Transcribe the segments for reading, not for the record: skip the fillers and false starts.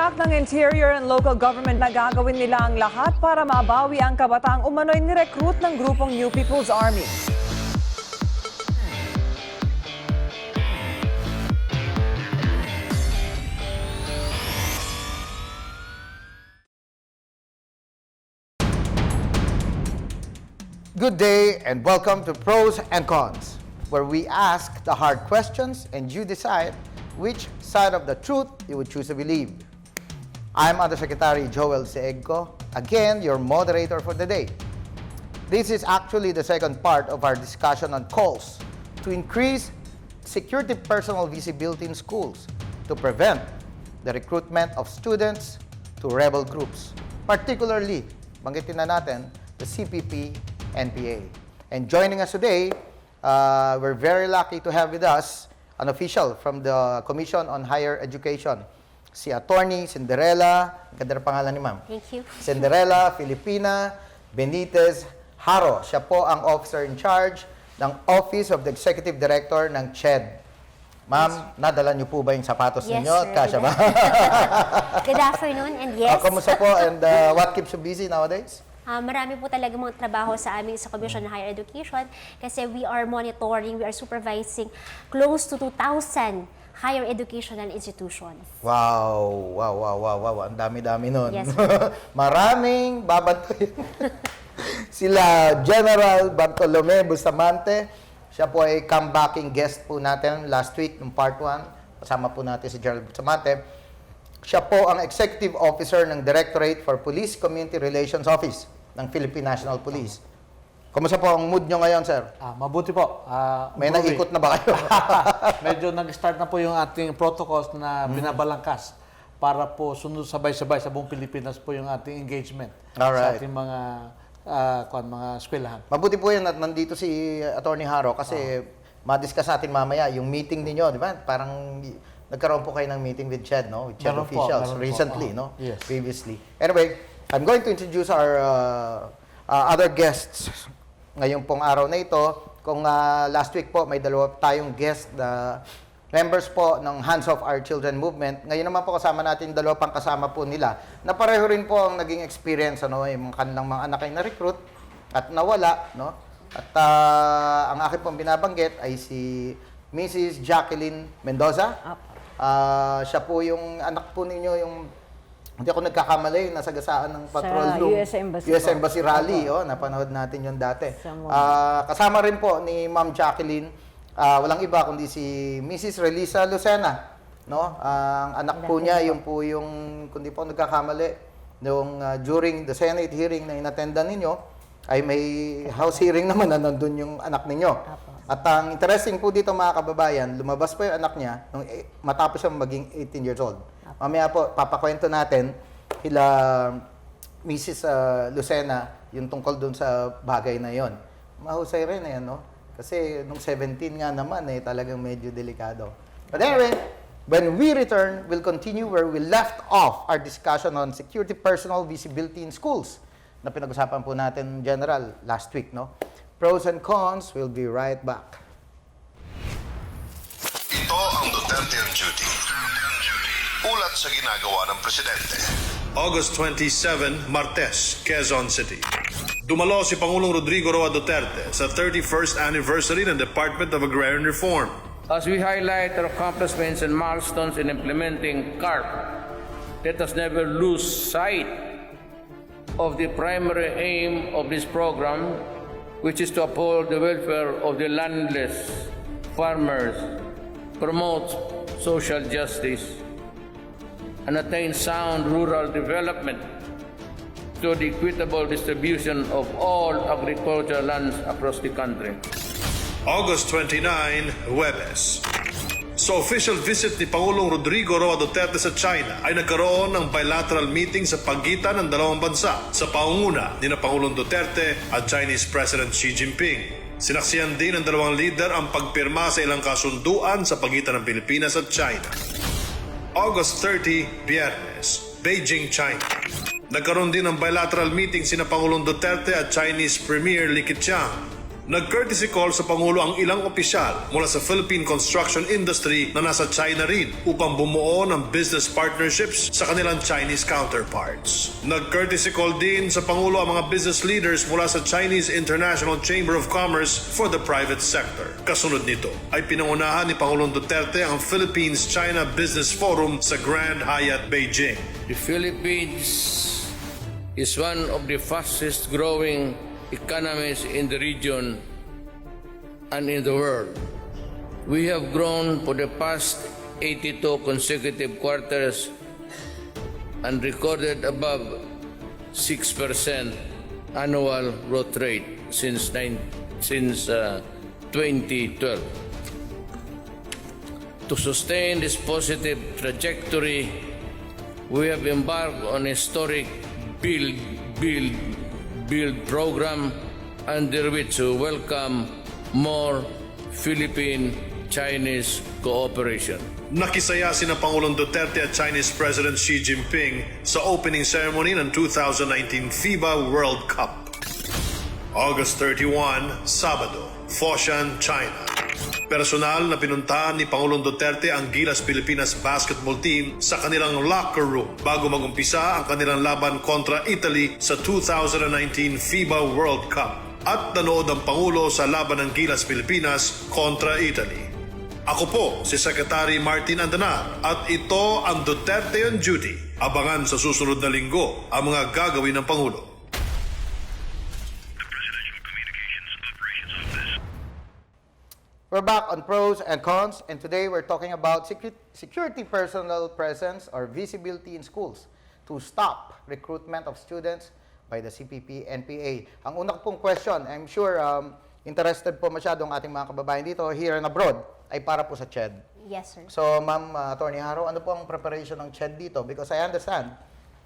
Tiniyak ng Interior and Local Government na gagawin nila ang lahat para mabawi ang kabataang umano'y ni-recruit ng grupong New People's Army. Good day and welcome to Pros and Cons, where we ask the hard questions and you decide which side of the truth you would choose to believe. I'm Undersecretary Sy Egco, again your moderator for the day. This is actually the second part of our discussion on calls to increase security personnel visibility in schools to prevent the recruitment of students to rebel groups, particularly, banggitin na natin, the CPP, NPA. And joining us today, we're very lucky to have with us an official from the Commission on Higher Education, si Attorney Cinderella, ganda na pangalan ni ma'am. Thank you. Cinderella Filipina Benitez Haro. Siya po ang officer in charge ng Office of the Executive Director ng CHED. Ma'am, nadala niyo po ba yung sapatos Yes, ninyo? sir. Kasya ba? Good afternoon, and yes. Kamusta po and what keeps you busy nowadays? Marami po talaga mga trabaho sa amin sa Commission on Higher Education kasi we are monitoring, we are supervising close to 2,000 higher educational institutions. Wow. Ang dami-dami nun. Yes. Maraming babantoy. Sila General Bartolome Bustamante. Siya po ay comebacking guest po natin last week ng part 1. Kasama po natin si General Bustamante. Siya po ang Executive Officer ng Directorate for Police Community Relations Office ng Philippine National Police. Kumusta po ang mood nyo ngayon, sir? Mabuti po. May naikot na ba kayo? Medyo nag-start na po yung ating protocols na binabalangkas para po sunod sabay-sabay sa buong Pilipinas po yung ating engagement Alright. sa ating mga eskwelahan. Mabuti po yan at nandito si Attorney Haro kasi ma-discuss natin mamaya yung meeting ninyo, di ba? Parang nagkaroon po kayo ng meeting with CHED, no? With CHED officials recently, no? Yes. Previously. Anyway, I'm going to introduce our other guests ngayong pong araw na ito. Kung last week po, may dalawa tayong guest na members po ng Hands Off Our Children Movement. Ngayon naman po kasama natin dalawa pang kasama po nila na pareho rin po ang naging experience, ano, yung kanilang mga anak ay na-recruit at nawala, no? At ang akin pong binabanggit ay si Mrs. Jacqueline Mendoza. Siya po yung anak po ninyo, yung hindi ako nagkakamali, nasagasaan ng patrol room. US Embassy Rally, napanood natin yun dati. Kasama rin po ni Ma'am Jacqueline, walang iba kundi si Mrs. Relisa Lucena. No? Ang anak po niya, yung po yung, kundi po nagkakamali, nung, during the Senate hearing na inattendan ninyo, ay may House hearing naman na nandun yung anak ninyo. At ang interesting po dito mga kababayan, lumabas po yung anak niya nung matapos siyang maging 18 years old. Mamaya po, papakwento natin kila Mrs. Lucena yung tungkol dun sa bagay na yon. Mahusay rin na yan, no? Kasi nung 17 nga naman, talagang medyo delikado. But anyway, when we return, we'll continue where we left off our discussion on security personnel visibility in schools na pinag-usapan po natin, General, last week, no? Pros and cons, we'll be right back. Ito ang Duterte on Duty. Ulat sa ginagawa ng Presidente. August 27, Martes, Quezon City. Dumalo si Pangulong Rodrigo Roa Duterte sa 31st anniversary ng Department of Agrarian Reform. As we highlight our accomplishments and milestones in implementing CARP, let us never lose sight of the primary aim of this program, which is to uphold the welfare of the landless, farmers, promote social justice, and attain sound rural development through the equitable distribution of all agricultural lands across the country. August 29, Huwebes. Sa official visit ni Pangulong Rodrigo Roa Duterte sa China ay nagkaroon ng bilateral meeting sa pagitan ng dalawang bansa sa pangunguna ni na Pangulong Duterte at Chinese President Xi Jinping. Sinaksihan din ng dalawang leader ang pagpirma sa ilang kasunduan sa pagitan ng Pilipinas at China. August 30, Biyernes, Beijing, China. Nagkaroon din ng bilateral meeting sina Pangulong Duterte at Chinese Premier Li Keqiang Nag-courtesy call sa Pangulo ang ilang opisyal mula sa Philippine construction industry na nasa China rin upang bumuo ng business partnerships sa kanilang Chinese counterparts. Nag-courtesy call din sa Pangulo ang mga business leaders mula sa Chinese International Chamber of Commerce for the private sector. Kasunod nito ay pinangunahan ni Pangulong Duterte ang Philippines-China Business Forum sa Grand Hyatt, Beijing. The Philippines is one of the fastest growing economies in the region and in the world. We have grown for the past 82 consecutive quarters and recorded above 6% annual growth rate since 2012. To sustain this positive trajectory, we have embarked on a historic build program under which we welcome more Philippine-Chinese cooperation. Nakisaya sina Pangulong Duterte at Chinese President Xi Jinping sa opening ceremony ng 2019 FIBA World Cup. August 31, Sabado, Foshan, China. Personal na pinuntahan ni Pangulong Duterte ang Gilas Pilipinas basketball team sa kanilang locker room bago magumpisa ang kanilang laban kontra Italy sa 2019 FIBA World Cup. At nanood ang Pangulo sa laban ng Gilas Pilipinas kontra Italy. Ako po si Secretary Martin Andanar at ito ang Duterte on Duty. Abangan sa susunod na linggo ang mga gagawin ng Pangulo. We're back on pros and cons, and today we're talking about security personnel presence or visibility in schools to stop recruitment of students by the CPP, NPA. Ang una ko pong question, I'm sure interested po masyadong ating mga kababayan dito here and abroad, ay para po sa CHED. Yes, sir. So, Ma'am Attorney Haro, ano po ang preparation ng CHED dito? Because I understand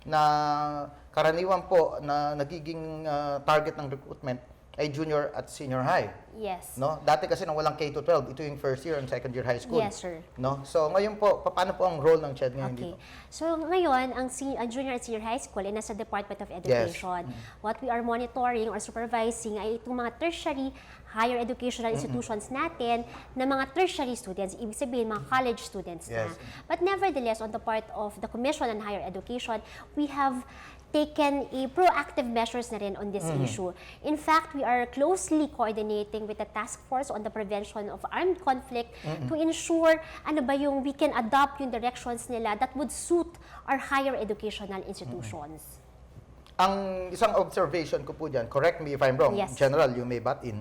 na karaniwan po na nagiging target ng recruitment ay junior at senior high. Yes. No? Dati kasi nang walang K-12, ito yung first year and second year high school. Yes, sir. No? So ngayon po, paano po ang role ng CHED ngayon Okay. dito? So ngayon, ang junior at senior high school ay nasa Department of Education. What we are monitoring or supervising ay itong mga tertiary higher educational institutions natin na mga tertiary students, ibig sabihin mga college students na. Yes. But nevertheless, on the part of the Commission on Higher Education, we have taken a proactive measures na rin on this issue. In fact, we are closely coordinating with the task force on the prevention of armed conflict to ensure ano ba yung we can adopt yung directions nila that would suit our higher educational institutions. Ang isang observation ko po dyan, correct me if I'm wrong, Yes. General, you may butt in.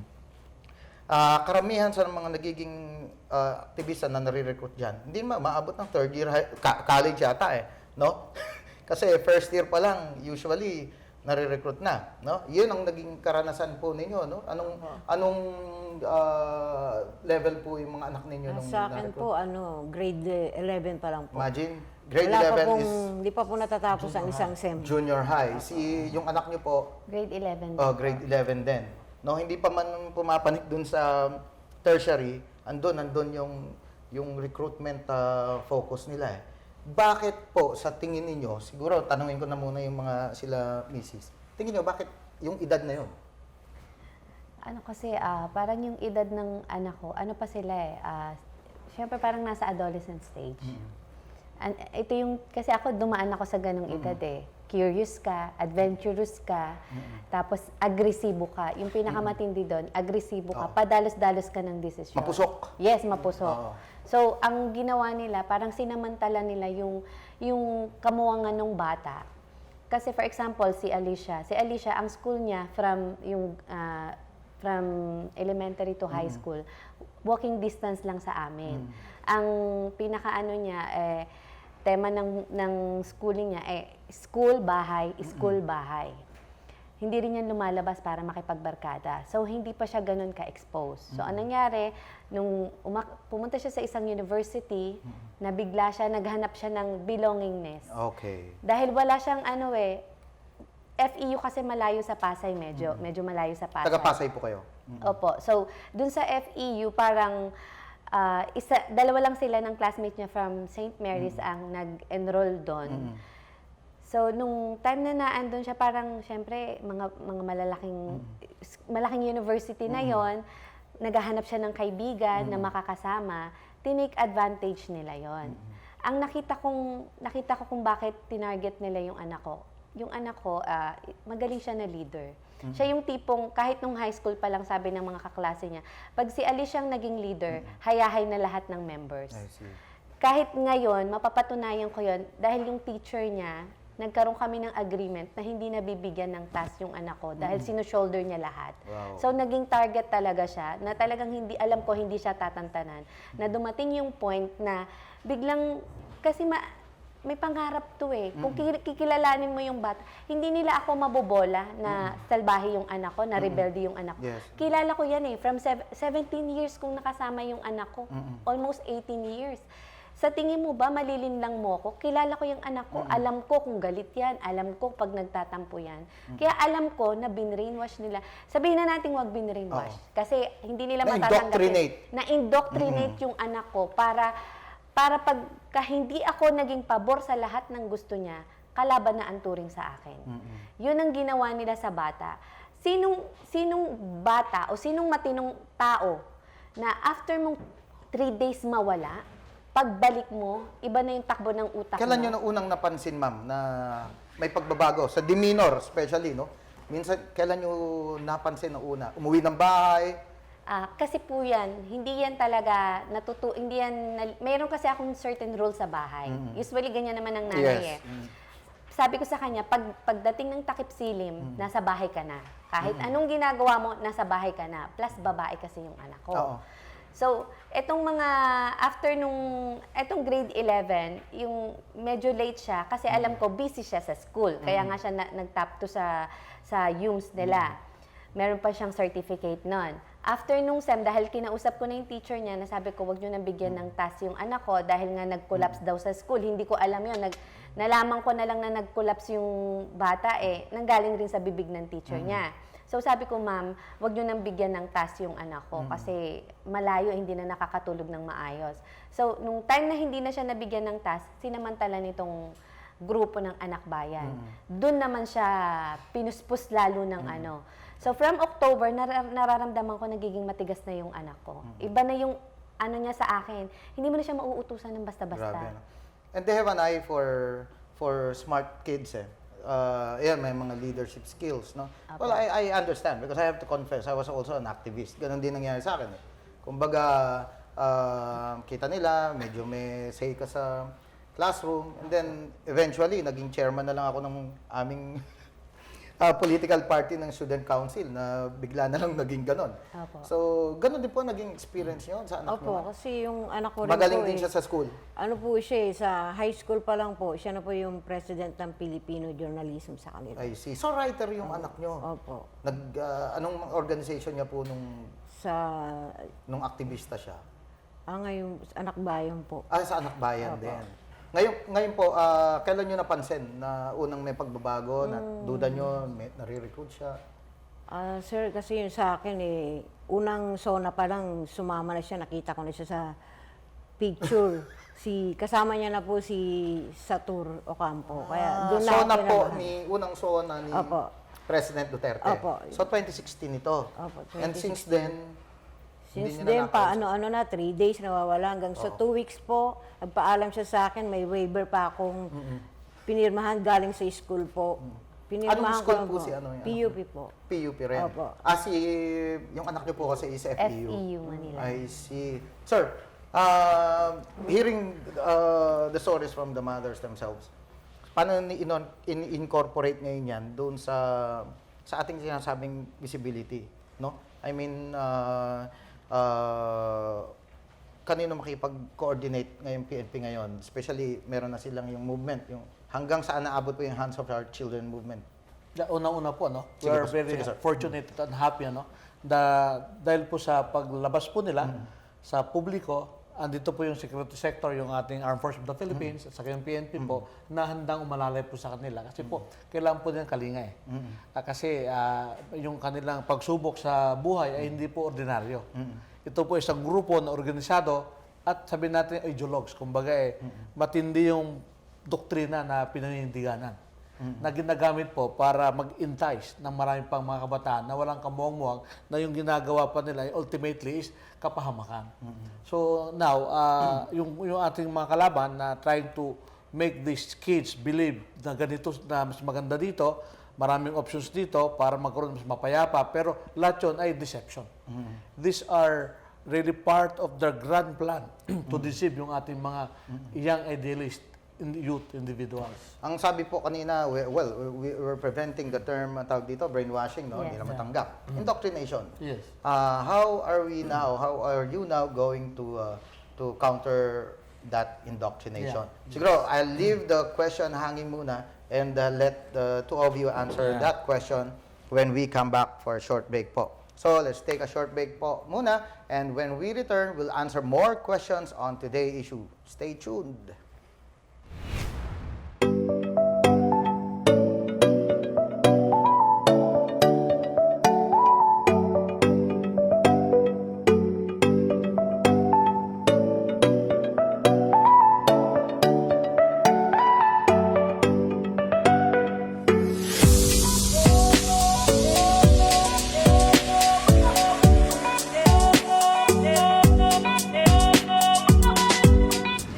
Karamihan sa mga nagiging aktivista na nare-recruit dyan, hindi maabot ng third year college yata no? Kasi first year pa lang, usually, nare-recruit na, no? Yun ang naging karanasan po ninyo, no? Anong level po yung mga anak ninyo nung Sa akin na-recruit? po, grade 11 pa lang po. Imagine, grade Wala 11 pa pong, is hindi pa po natatapos ang isang sem. junior high. Yung anak nyo po, Grade 11. grade 11 din. No, hindi pa man pumapanik dun sa tertiary, andun yung recruitment focus nila Bakit po sa tingin ninyo, siguro tanungin ko na muna yung mga sila misis. Tingin niyo bakit yung edad na yun? Ano kasi, parang yung edad ng anak ko, ano pa sila syempre parang nasa adolescent stage. Ito yung, kasi ako dumaan ako sa ganong edad Curious ka, adventurous ka, tapos agresibo ka. Yung pinakamatindi doon, agresibo ka, padalos-dalos ka ng desisyon. Mapusok. Yes, mapusok. So, ang ginawa nila, parang sinamantala nila yung kamuwangan ng bata. Kasi for example, si Alicia, ang school niya from elementary to high school, walking distance lang sa amin. Ang pinakaano niya, tema ng schooling niya, school-bahay, school-bahay. Hindi rin yan lumalabas para makipagbarkada. So, hindi pa siya ganun ka-expose. So, anong nangyari, nung pumunta siya sa isang university, nabigla siya, naghanap siya ng belongingness. Okay. Dahil wala siyang FEU kasi malayo sa Pasay, medyo malayo sa Pasay. Taga-Pasay po kayo? Opo. So, dun sa FEU, parang dalawa lang sila ng classmate niya from St. Mary's ang nag-enroll doon. So, nung time na naandun siya, parang, syempre, mga malaking university na yon, naghahanap siya ng kaibigan na makakasama, tinake advantage nila yon. Ang nakita ko kung bakit tinarget nila yung anak ko. Yung anak ko, magaling siya na leader. Siya yung tipong, kahit nung high school pa lang sabi ng mga kaklase niya, pag si Alice siyang naging leader, hayahay na lahat ng members. I see. Kahit ngayon, mapapatunayan ko yon dahil yung teacher niya, nagkaroon kami ng agreement na hindi nabibigyan ng task yung anak ko dahil sino-shoulder niya lahat. Wow. So, naging target talaga siya na talagang alam ko hindi siya tatantanan. Na dumating yung point na biglang, kasi may pangarap to eh. Kung kikilalanin mo yung bata, hindi nila ako mabobola na salbahe yung anak ko, na rebelde yung anak ko. Yes. Kilala ko yan eh. From 17 years kong nakasama yung anak ko. Almost 18 years. Sa tingin mo ba, malilin lang mo ako? Kilala ko yung anak ko. Alam ko kung galit yan. Alam ko pag nagtatampo yan. Kaya alam ko na binrainwash nila. Sabihin na natin wag binrainwash. Kasi hindi nila matatanggapin. Na-indoctrinate yung anak ko para pagka hindi ako naging pabor sa lahat ng gusto niya, kalaban na ang turing sa akin. Yun ang ginawa nila sa bata. Sinong bata o sinong matinong tao na after mong 3 days mawala, pagbalik mo, iba na yung takbo ng utak mo. Kailan nyo na unang napansin, ma'am, na may pagbabago? Sa demeanor, especially, no? Minsan, kailan nyo napansin na una? Umuwi ng bahay? Kasi po yan, hindi yan talaga mayroon kasi akong certain rule sa bahay. Usually, ganyan naman ang nanay eh. Sabi ko sa kanya, pagdating ng takip silim, nasa bahay ka na. Kahit anong ginagawa mo, nasa bahay ka na. Plus, babae kasi yung anak ko. Oo. So, etong grade 11, yung medyo late siya kasi alam ko busy siya sa school. Kaya nga siya nag-top 2 sa UMS nila. Meron pa siyang certificate nun. After nung SEM, dahil kinausap ko na yung teacher niya, nasabi ko, wag niyo nang bigyan ng task yung anak ko dahil nga nag-collapse daw sa school. Hindi ko alam yun. Nalaman ko na lang na nag-collapse yung bata nanggaling rin sa bibig ng teacher niya. So sabi ko, ma'am, wag niyo nang bigyan ng task yung anak ko kasi malayo, hindi na nakakatulog ng maayos. So, nung time na hindi na siya nabigyan ng task, sinamantala nitong grupo ng anak bayan. Doon naman siya pinuspos lalo ng ano. So, from October, nararamdaman ko nagiging matigas na yung anak ko. Iba na yung ano niya sa akin. Hindi mo na siya mauutusan ng basta-basta. Grabe, no? And they have an eye for smart kids, eh. May mga leadership skills, no? Apo. Well, I understand because I have to confess, I was also an activist. Ganon din nangyari sa akin, eh. Kumbaga, kita nila, medyo may say ka sa classroom, and then eventually, naging chairman na lang ako ng aming political party ng student council na bigla na lang naging ganon. Apo. So, ganon din po naging experience nyo sa anak Opo, nyo. kasi yung anak ko rin Magaling po din siya sa school. Ano po siya sa high school pa lang po, siya na po yung president ng Filipino journalism sa kanila. I see. So, writer yung anak nyo. Opo. Anong organization niya po nung aktivista siya? Ngayon, anak bayan po. Sa anak bayan Opo. din. Ngayon po, kailan nyo napansin na unang may pagbabago, na duda nyo, nare-recruit siya? Sir, kasi yun sa akin unang SONA pa lang, sumama na siya, nakita ko na siya sa picture. Kasama niya na po sa Tour Ocampo. Kaya doon na SONA ako po, kinabahan. unang SONA ni Opo. President Duterte. Opo. So, 2016 ito. Opo, And 2016. since then, Since hindi then, niyo na ano na, 3 days nawawala. Hanggang sa 2 weeks po, nagpaalam siya sa akin, may waiver pa akong pinirmahan galing sa school po. Anong school ko po lang si ano yan? PUP po. PUP rin. Opo. Yung anak niyo po kasi is FEU. FEU Manila. I see. Sir, hearing the stories from the mothers themselves, paano in-incorporate ngayon yan doon sa ating sinasabing visibility, no? I mean, kanino makipag-coordinate ngayong PNP ngayon? Especially, meron na silang yung movement, yung hanggang saan naabot po yung Hands of Our Children movement. Una-una po, no? We Sige are po, very sige, sir. fortunate and happy, no? Dahil po sa paglabas po nila sa publiko, andito po yung security sector, yung ating Armed Forces of the Philippines, at saka yung PNP po, na handang umalalay po sa kanila. Kasi po, kailangan po nilang kalinga eh. Kasi yung kanilang pagsubok sa buhay ay hindi po ordinaryo. Ito po isang grupo na organisado at sabihin natin ideologues. Kumbaga matindi yung doktrina na pinanindiganan. na ginagamit po para mag-entice ng maraming pang mga kabataan na walang kamuang-muang na yung ginagawa pa nila ultimately is kapahamakan. So now, yung ating mga kalaban na trying to make these kids believe na ganito, na mas maganda dito, maraming options dito para magkaroon mas mapayapa, pero lahat yun ay deception. These are really part of their grand plan to deceive yung ating mga young idealists, youth individuals. Ang sabi po kanina, we're preventing the term, tawag dito, brainwashing, no? Hindi na matanggap. Indoctrination. Yes. How are you now going to counter that indoctrination? Siguro, I'll leave the question hanging muna and let the two of you answer that question when we come back for a short break po. So, let's take a short break po muna, and when we return, we'll answer more questions on today's issue. Stay tuned.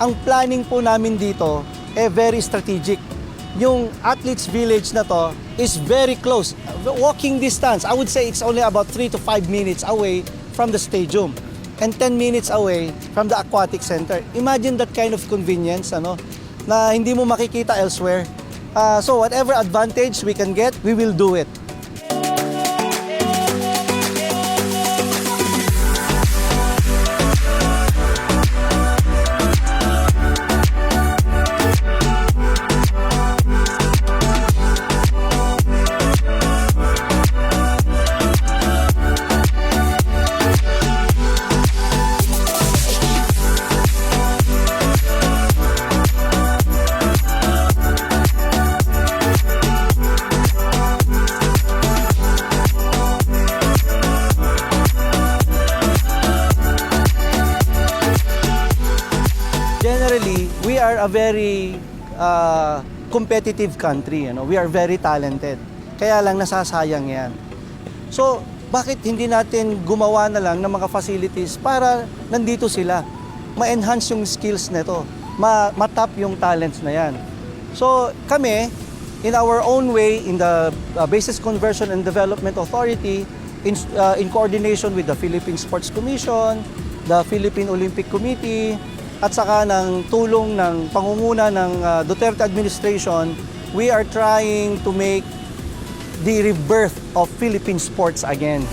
Ang planning po namin dito very strategic. Yung athletes village na to is very close. Walking distance, I would say it's only about 3 to 5 minutes away from the stadium and 10 minutes away from the aquatic center. Imagine that kind of convenience, na hindi mo makikita elsewhere. So whatever advantage we can get, we will do it. We are a very competitive country. We are very talented. Kaya lang nasasayang yan. So, bakit hindi natin gumawa na lang ng mga facilities para nandito sila? Ma-enhance yung skills nito. Ma-tap yung talents na yan. So, kami, in our own way, in the Basis Conversion and Development Authority, in coordination with the Philippine Sports Commission, the Philippine Olympic Committee, at saka ng tulong ng pangunguna ng Duterte administration, we are trying to make the rebirth of Philippine sports again.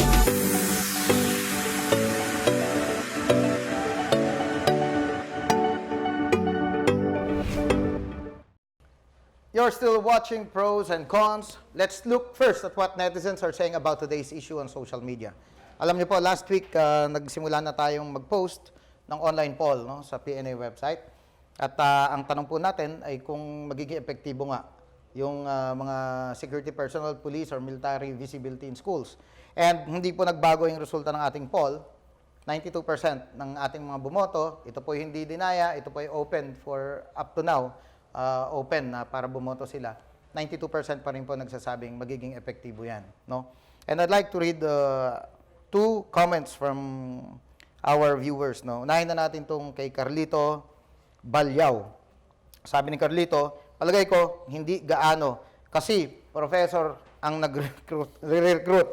You're still watching Pros and Cons. Let's look first at what netizens are saying about today's issue on social media. Alam niyo po, last week, nagsimula na tayong mag-post ng online poll, sa PNA website. At ang tanong po natin ay kung magiging epektibo nga yung mga security personnel, police, or military visibility in schools. And hindi po nagbago yung resulta ng ating poll. 92% ng ating mga bumoto, ito po hindi dinaya, ito po ay open for up to now, open na para bumoto sila. 92% pa rin po nagsasabing magiging epektibo yan. And I'd like to read two comments from our viewers. Unahin na natin itong kay Carlito Balyaw. Sabi ni Carlito, palagay ko, hindi gaano. Kasi, professor ang nag-recruit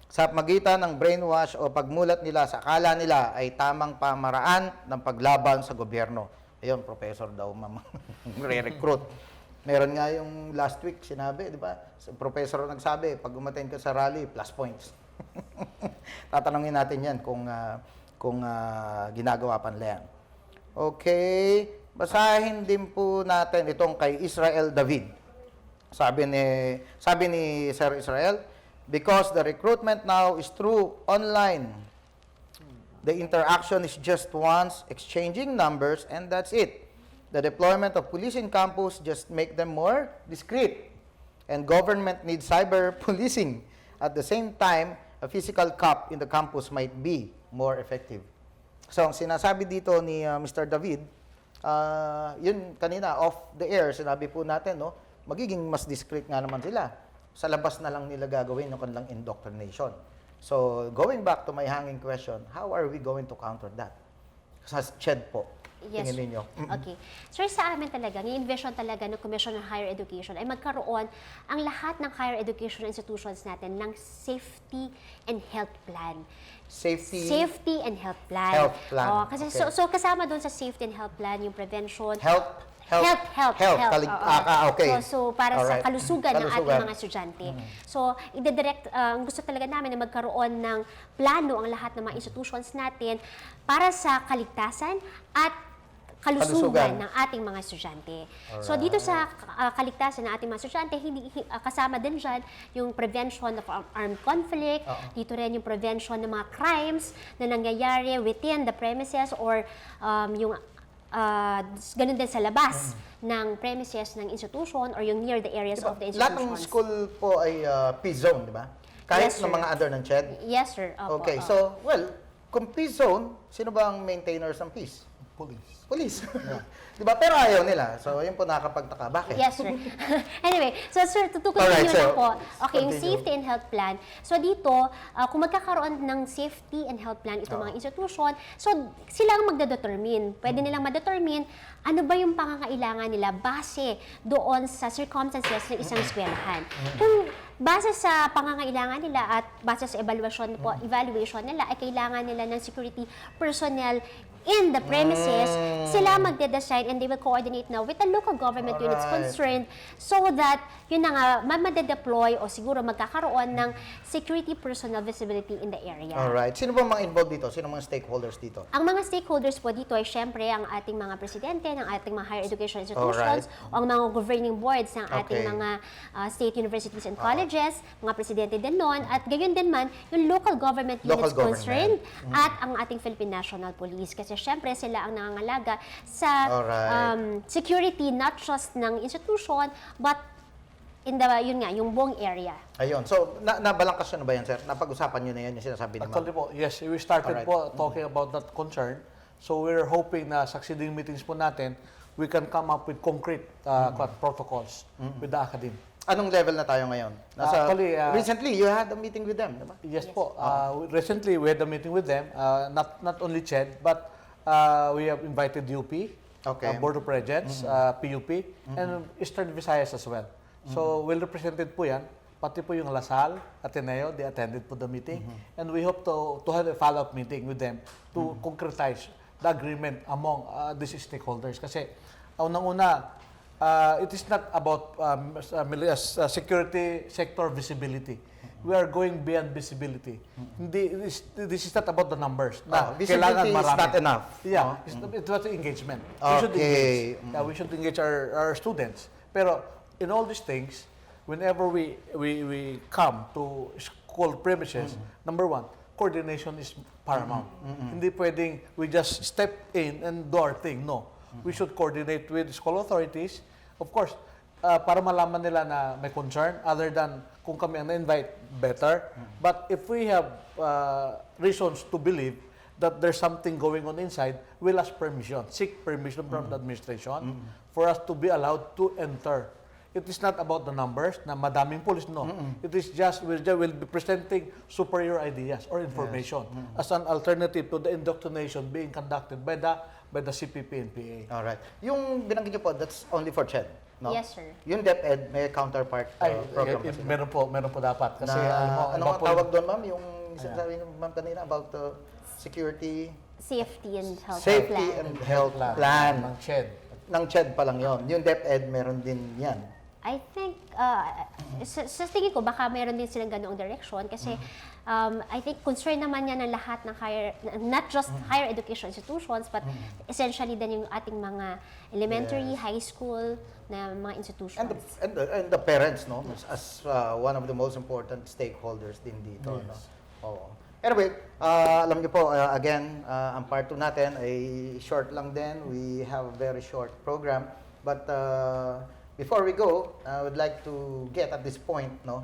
sa magitan ng brainwash o pagmulat nila sa akala nila ay tamang pamaraan ng paglaban sa gobyerno. Ayun, professor daw, re-recruit. Meron nga yung last week, sinabi, di ba? Professor nagsabi, pag umattend ka sa rally, plus points. Tatanungin natin yan kung ginagawa pa nila yan. Okay, basahin din po natin itong kay Israel David. Sabi ni Sir Israel, because the recruitment now is through online. The interaction is just once exchanging numbers and that's it. The deployment of police in campus just make them more discreet. And government needs cyber policing. At the same time, a physical cop in the campus might be more effective. So, ang sinasabi dito ni Mr. David, yun kanina, off the air, sinabi po natin, magiging mas discreet nga naman sila. Sa labas na lang nila gagawin yung kanilang indoctrination. So, going back to my hanging question, how are we going to counter that? Sa CHED po, Yes. tingin ninyo. Okay. Sir, sa amin talaga, ni-envision talaga ng Commission on Higher Education ay magkaroon ang lahat ng higher education institutions natin ng safety and health plan. Safety and health plan. Health plan. Kasi Okay. so kasama doon sa safety and health plan yung prevention. Health. Okay. So para Alright. sa kalusugan ng ating Kalusugan. mga estudyante. So i-direct, ang gusto talaga namin na magkaroon ng plano ang lahat ng mga institutions natin para sa kaligtasan at kalusugan ng ating mga estudyante. So dito sa kaligtasan ng ating mga estudyante, kasama din dyan yung prevention of armed conflict, dito rin yung prevention ng mga crimes na nangyayari within the premises or yung ganun din sa labas ng premises ng institution or yung near the areas of the Lahat ng institutions. school po ay peace zone, di ba? Kahit Yes, ng sir. mga under ng CHED. Yes, sir. Opo, Okay, opo. so, well, kung peace zone, sino ba ang maintainers ng peace? Police. Di ba? Pero ayaw nila. So, yun po nakakapagtaka. Bakit? Yes, sir. Anyway, so sir, tutukoy Alright, nyo so, na po. Okay, yung continue. safety and health plan. So dito, kung magkakaroon ng safety and health plan itong mga institution, so sila ang magdedetermine. Pwede nilang ma-determine ano ba yung pangangailangan nila base doon sa circumstances ng isang eskwelahan. Kung base sa pangangailangan nila at base sa evaluation nila ay kailangan nila ng security personnel in the premises, sila magde-design and they will coordinate now with the local government units concerned so that yun na nga, madedeploy o siguro magkakaroon ng security personnel visibility in the area. Alright. Sino ba mga involved dito? Sino mga stakeholders dito? Ang mga stakeholders po dito ay syempre ang ating mga presidente ng ating mga higher education institutions o ang mga governing boards ng ating Okay. mga state universities and colleges, mga presidente din noon, at gayon din man yung local government units Local concerned at ang ating Philippine National Police. Kasi syempre sila ang nangangalaga sa security not just ng institution but in the, yun nga, yung buong area. Ayun. So, nabalangkas nyo na ba yan, sir? Napag-usapan nyo na yan yung sinasabi ni Actually ma'am? po, yes, we started Alright. po talking about that concern. So we're hoping na succeeding meetings po natin, we can come up with concrete protocols with the academy. Anong level na tayo ngayon? Actually, recently, you had a meeting with them, di ba? Yes po. Recently, we had a meeting with them, not only CHED, but we have invited UP, Okay. Board of Regents, PUP, and Eastern Visayas as well. So, well represented po yan. Pati po yung Lasal, Ateneo, they attended po the meeting. And we hope to have a follow-up meeting with them to concretize the agreement among these stakeholders. Kasi, unang-una, it is not about security sector visibility. We are going beyond visibility. This is not about the numbers. Visibility is not enough. Yeah, it was engagement. Okay. We should engage our students. Pero in all these things, whenever we come to school premises, number one, coordination is paramount. Hindi pwedeng we just step in and do our thing. No. We should coordinate with school authorities. Of course, para malaman nila na may concern, other than kung kami ang na-invite, better. But if we have reasons to believe that there's something going on inside, we'll ask permission, seek permission from the administration for us to be allowed to enter. It is not about the numbers, na madaming police, no. It is just, we'll be presenting superior ideas or information as an alternative to the indoctrination being conducted by the CPP NPA. Alright. Yung binanggit nyo po, that's only for CHED, no? Yes, sir. Yung DepEd, may counterpart program kasi. Meron po dapat. Kasi ano ang tawag doon, ma'am? Yung sabi ni ma'am kanina about security, Safety and health safety plan. and health plan. ng CHED. Ng CHED pa lang yon. Yung DepEd, meron din yan. I think, sa tingin ko, baka meron din silang ganoong direction kasi I think concern naman yan ng lahat ng not just higher education institutions, but essentially din yung ating mga elementary, high school na mga institutions. And the parents, no? As one of the most important stakeholders din dito, no? Oo. Anyway, alam niyo po, again, ang part 2 natin ay short lang din. We have a very short program. But before we go, I would like to get at this point, no,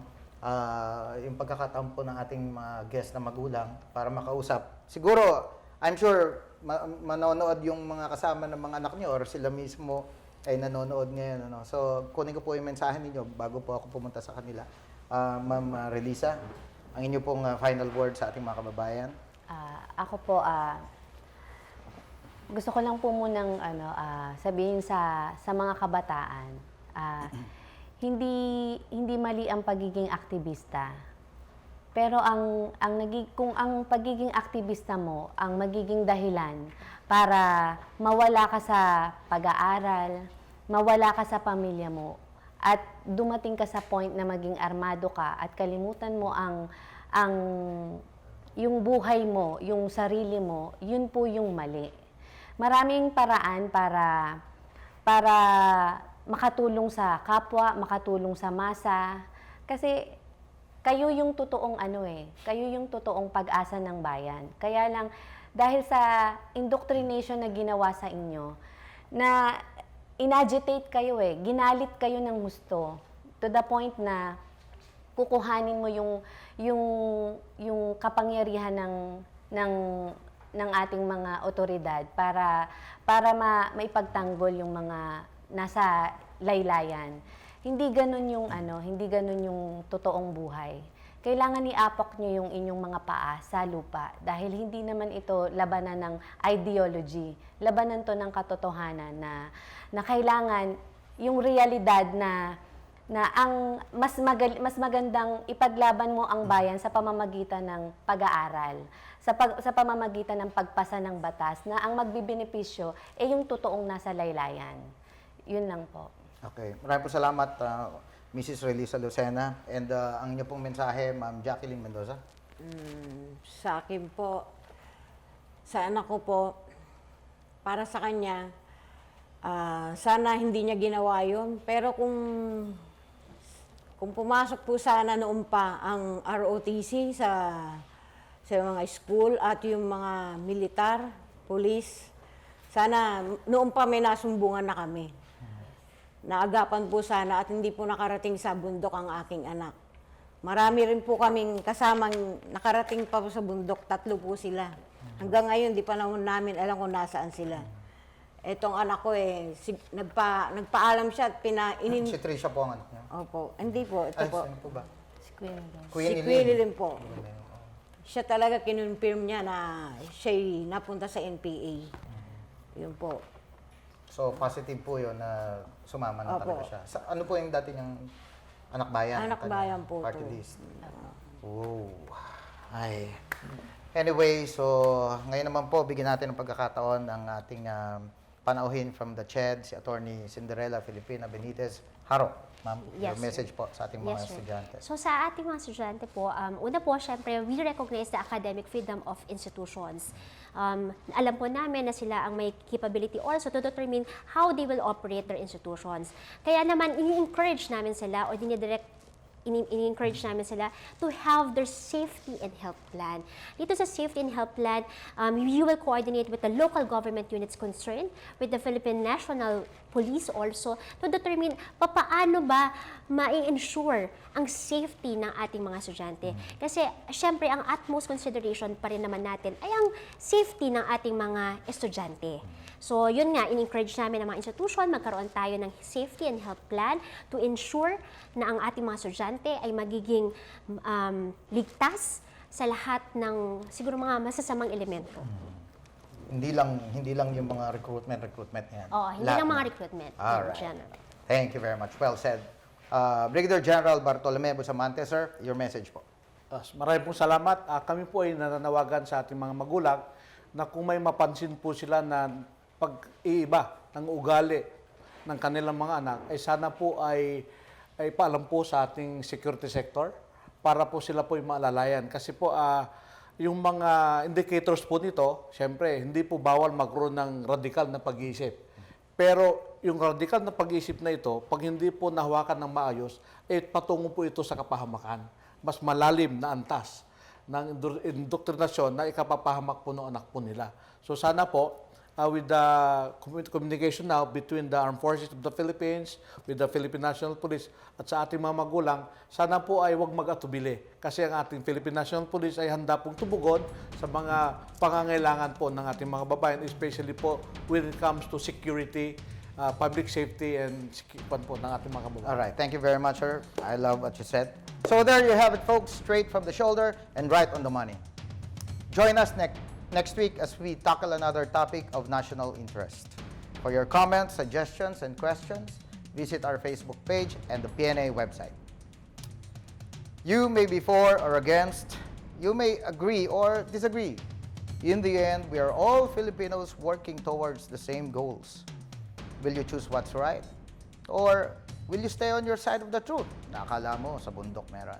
yung pagkakataon po ng ating mga guest na magulang para makausap. Siguro, I'm sure manonood yung mga kasama ng mga anak niyo or sila mismo ay nanonood ngayon. Ano? So, kunin ko po yung mensahe ninyo bago po ako pumunta sa kanila. Ma'am Relisa, ang inyo pong final word sa ating mga kababayan. Ako po, gusto ko lang po munang sabihin sa mga kabataan, hindi mali ang pagiging aktivista. Pero kung ang pagiging aktivista mo ang magiging dahilan para mawala ka sa pag-aaral, mawala ka sa pamilya mo, at dumating ka sa point na maging armado ka at kalimutan mo yung buhay mo, yung sarili mo, yun po yung mali. Maraming paraan para makatulong sa kapwa, makatulong sa masa. Kasi kayo yung totoong kayo yung totoong pag-asa ng bayan. Kaya lang, dahil sa indoctrination na ginawa sa inyo, na inagitate kayo ginalit kayo ng gusto, to the point na kukuhanin mo yung kapangyarihan ng ating mga otoridad para maipagtanggol yung mga nasa laylayan. Hindi ganun yung totoong buhay. Kailangan iapok nyo yung inyong mga paa sa lupa dahil hindi naman ito labanan ng ideology. Labanan to ng katotohanan na kailangan yung realidad na ang mas magandang ipaglaban mo ang bayan sa pamamagitan ng pag-aaral, sa pamamagitan ng pagpasa ng batas na ang magbibenepisyo ay yung totoong nasa laylayan. Yun lang po. Okay. Maraming po salamat, Mrs. Relisa Lucena. And ang inyo pong mensahe, Ma'am Jacqueline Mendoza. Sa akin po, sa anak ko po, para sa kanya, sana hindi niya ginawa yun. Pero kung pumasok po sana noon pa ang ROTC sa mga school at yung mga militar, police, sana noon pa may nasumbungan na kami. Naagapan po sana at hindi po nakarating sa bundok ang aking anak. Marami rin po kaming kasamang nakarating pa po sa bundok, 3 po sila. Hanggang ngayon, di pa namin alam kung nasaan sila. Etong anak ko nagpaalam siya at Si Trisha po ang anak niya. Opo, hindi po, ito po. Sino po ba? Si Kuya Miguel. Kuya Si Eileen. Queen Eileen po. Siya talaga kinonfirm niya na siya'y napunta sa NPA. Yun po. So, positive po yun na sumama na Opo. talaga siya. Ano po yung dati niyang anak bayan? Anak bayan po Party to. list. Oh. Ay. Anyway, so ngayon naman po, bigyan natin ng pagkakataon ang ating panauhin from the CHED, si Attorney Cinderella Filipina Benitez. Haro, ma'am, your Yes, message po sa ating mga Yes, sir. estudyante. So sa ating mga estudyante po, una po, syempre, we recognize the academic freedom of institutions. Alam po namin na sila ang may capability also to determine how they will operate their institutions. Kaya naman, ini-encourage namin sila o ini-encourage namin sila to have their safety and health plan. Dito sa safety and health plan, you will coordinate with the local government units concerned, with the Philippine National Police also, to determine paano ba ma-ensure ang safety ng ating mga estudyante. Kasi, syempre, ang utmost consideration pa rin naman natin ay ang safety ng ating mga estudyante. So, yun nga, in-encourage namin ang mga institution, magkaroon tayo ng safety and health plan to ensure na ang ating mga estudyante ay magiging ligtas sa lahat ng siguro mga masasamang elemento. Hindi lang yung mga recruitment yan. Oo, hindi Lahat lang mga na. recruitment in Alright. general. Thank you very much. Well said. Brigadier General Bartolome Bustamante, sir, your message po. Maraming pong salamat. Kami po ay nananawagan sa ating mga magulang na kung may mapansin po sila na pag-iiba ng ugali ng kanilang mga anak, ay sana po ay paalam po sa ating security sector para po sila po ay maalalayan. Kasi po yung mga indicators po nito, siyempre, hindi po bawal magkaroon ng radikal na pag-iisip. Pero yung radikal na pag-iisip na ito, pag hindi po nahawakan ng maayos, patungo po ito sa kapahamakan. Mas malalim na antas ng indoktrinasyon na ikapapahamak po ng anak po nila. So sana po, with the communication now between the Armed Forces of the Philippines, with the Philippine National Police, at sa ating mga magulang, sana po ay huwag mag-atubili. Kasi ang ating Philippine National Police ay handa pong tumugon sa mga pangangailangan po ng ating mga babayan, especially po when it comes to security public safety and po ng ating mga kababayan. All right. Thank you very much, sir. I love what you said. So there you have it, folks. Straight from the shoulder and right on the money. Join us next week as we tackle another topic of national interest. For your comments, suggestions, and questions, visit our Facebook page and the PNA website. You may be for or against. You may agree or disagree. In the end, we are all Filipinos working towards the same goals. Will you choose what's right? Or will you stay on your side of the truth? Nakakala mo, sa bundok meron.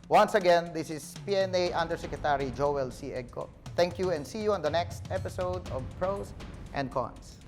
Once again, this is PNA Undersecretary Joel Sy Egco. Thank you and see you on the next episode of Pros and Cons.